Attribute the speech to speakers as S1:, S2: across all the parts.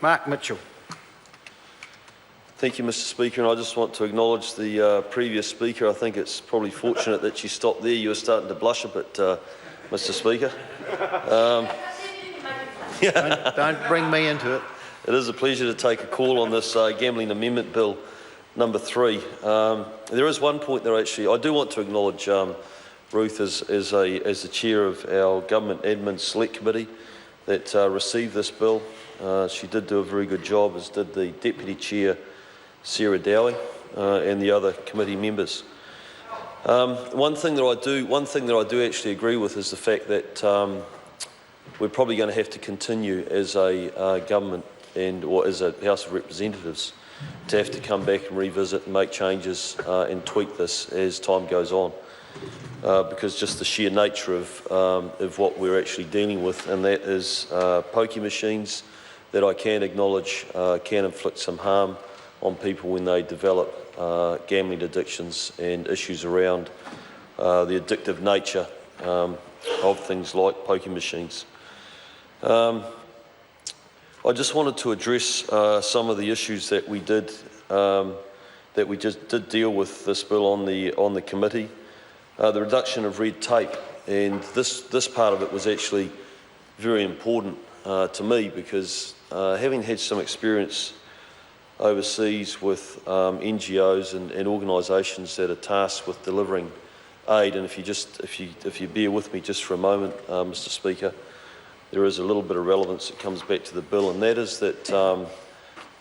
S1: Mark Mitchell.
S2: Thank you, Mr Speaker, and I just want to acknowledge the previous speaker. I think it's probably fortunate that you stopped there. You were starting to blush a bit, Mr Speaker.
S1: Don't bring me into it.
S2: It is a pleasure to take a call on this Gambling Amendment Bill number 3. There is one point there actually. I do want to acknowledge Ruth as the chair of our Government Admin Select Committee that received this bill. She did do a very good job, as did the Deputy Chair, Sarah Dowie, and the other committee members. One thing that I do actually agree with is the fact that we're probably going to have to continue as a government or as a House of Representatives to have to come back and revisit and make changes and tweak this as time goes on, because just the sheer nature of what we're actually dealing with, and that is pokie machines that I can acknowledge can inflict some harm on people when they develop gambling addictions and issues around the addictive nature of things like pokie machines. I just wanted to address some of the issues that we did deal with this bill on the committee. The reduction of red tape, and this part of it was actually very important to me, because having had some experience overseas with NGOs and organisations that are tasked with delivering aid, and if you bear with me just for a moment, Mr Speaker, there is a little bit of relevance that comes back to the bill, and that is that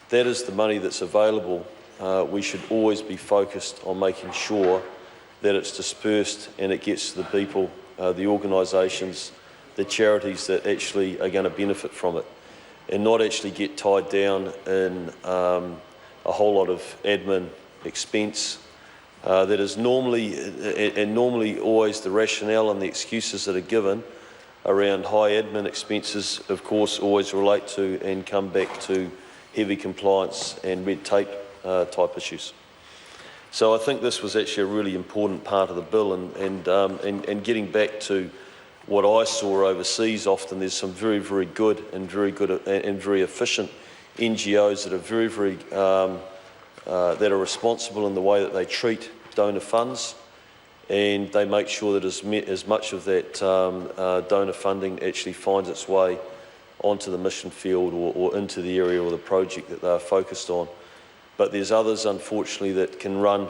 S2: that is the money that's available. We should always be focused on making sure that it's dispersed and it gets to the people, the organisations, the charities that actually are going to benefit from it, and not actually get tied down in a whole lot of admin expense that is normally always the rationale and the excuses that are given around high admin expenses, of course, always relate to and come back to heavy compliance and red tape type issues. So I think this was actually a really important part of the bill, and getting back to what I saw overseas, often there's some very, very good and very efficient NGOs that are that are responsible in the way that they treat donor funds, and they make sure that as much of that donor funding actually finds its way onto the mission field or into the area or the project that they're focused on. But there's others, unfortunately, that can run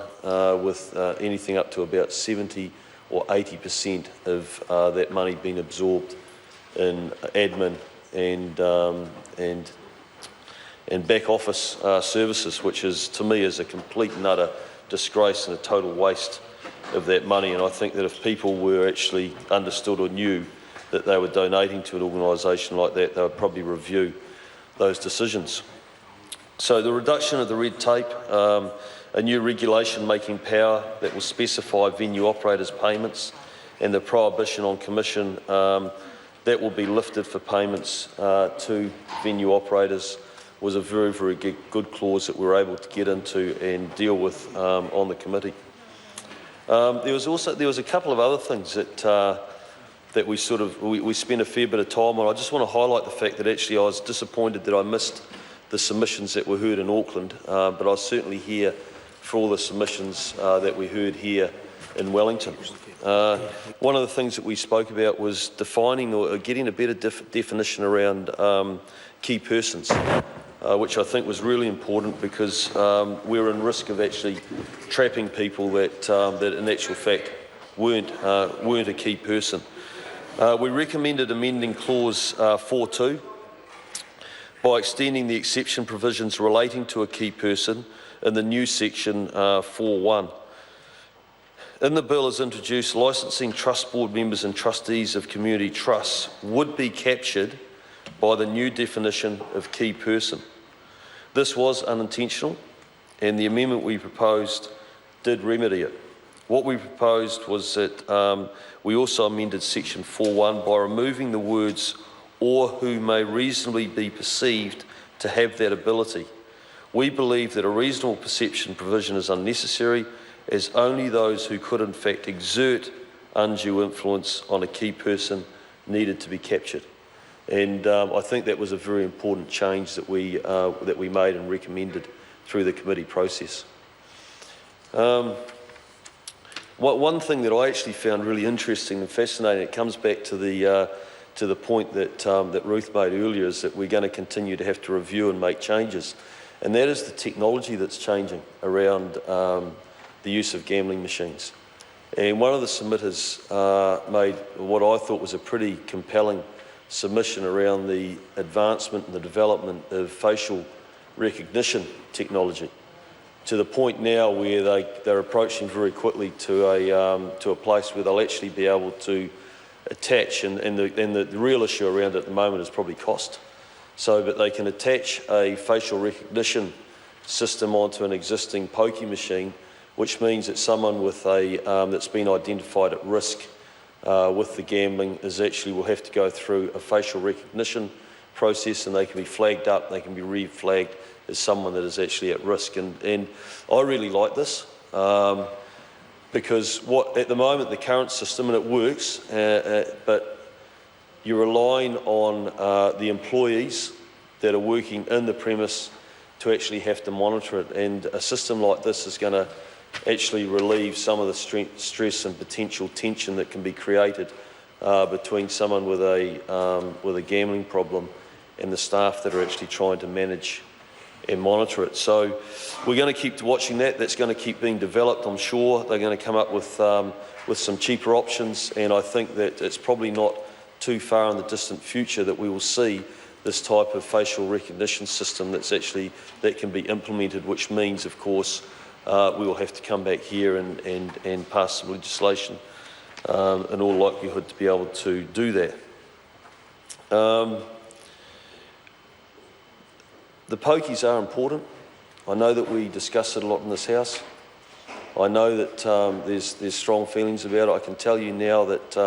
S2: with anything up to about 70 or 80% of that money being absorbed in admin and back office services, which is, to me, is a complete and utter disgrace and a total waste of that money. And I think that if people were actually understood or knew that they were donating to an organisation like that, they would probably review those decisions. So the reduction of the red tape, a new regulation making power that will specify venue operators' payments, and the prohibition on commission that will be lifted for payments to venue operators was a very, very good clause that we were able to get into and deal with on the committee. There was a couple of other things that we spent a fair bit of time on. I just want to highlight the fact that actually I was disappointed that I missed the submissions that were heard in Auckland, but I was certainly here for all the submissions that we heard here in Wellington. One of the things that we spoke about was defining or getting a better definition around key persons, which I think was really important, because we're in risk of actually trapping people that in actual fact weren't a key person. We recommended amending clause 4.2 by extending the exception provisions relating to a key person in the new section 4.1. In the bill as introduced, licensing trust board members and trustees of community trusts would be captured by the new definition of key person. This was unintentional, and the amendment we proposed did remedy it. What we proposed was that we also amended section 4.1 by removing the words "or who may reasonably be perceived to have that ability." We believe that a reasonable perception provision is unnecessary, as only those who could in fact exert undue influence on a key person needed to be captured. And I think that was a very important change that we made and recommended through the committee process. One thing that I actually found really interesting and fascinating, it comes back to the point that Ruth made earlier, is that we're going to continue to have to review and make changes, and that is the technology that's changing around the use of gambling machines. And one of the submitters made what I thought was a pretty compelling submission around the advancement and the development of facial recognition technology, to the point now where they're approaching very quickly to a place where they'll actually be able to attach, and the real issue around it at the moment is probably cost. So, but they can attach a facial recognition system onto an existing pokie machine, which means that someone with that's been identified at risk with the gambling will have to go through a facial recognition process, and they can be flagged up, they can be re-flagged as someone that is actually at risk. And I really like this because at the moment, the current system, and it works, but you're relying on the employees that are working in the premise to actually have to monitor it. And a system like this is going to actually relieve some of the stress and potential tension that can be created between someone with a gambling problem and the staff that are actually trying to manage and monitor it. So we're going to keep watching that. That's going to keep being developed. I'm sure they're going to come up with some cheaper options, and I think that it's probably not too far in the distant future that we will see this type of facial recognition system that can be implemented, which means, of course, we will have to come back here and pass some legislation in all likelihood to be able to do that. The pokies are important. I know that we discuss it a lot in this House. I know that there's strong feelings about it. I can tell you now that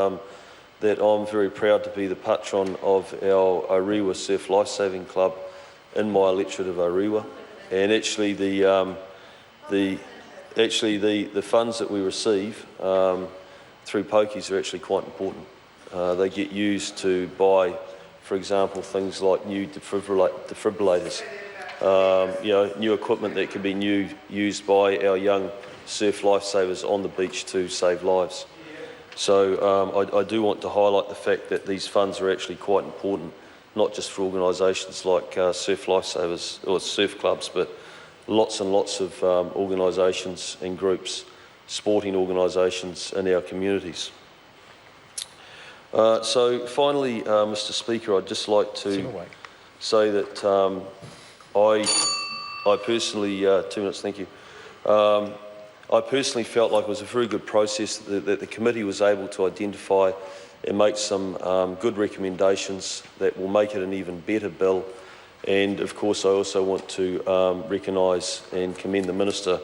S2: I'm very proud to be the patron of our Orewa Surf Lifesaving Club in my electorate of Orewa, and actually the funds that we receive through pokies are actually quite important. They get used to buy, for example, things like new defibrillators, new equipment that can be used by our young surf lifesavers on the beach to save lives. So I do want to highlight the fact that these funds are actually quite important, not just for organisations like surf lifesavers or surf clubs, but lots and lots of organisations and groups, sporting organisations in our communities. So finally, Mr. Speaker, I'd just like to say that I personally, 2 minutes, thank you. I personally felt like it was a very good process that the committee was able to identify and make some good recommendations that will make it an even better bill. And of course, I also want to recognise and commend the Minister,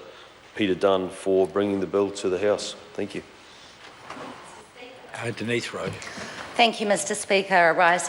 S2: Peter Dunn, for bringing the bill to the House. Thank you.
S3: Denise Rowe.
S4: Thank you, Mr. Speaker. I rise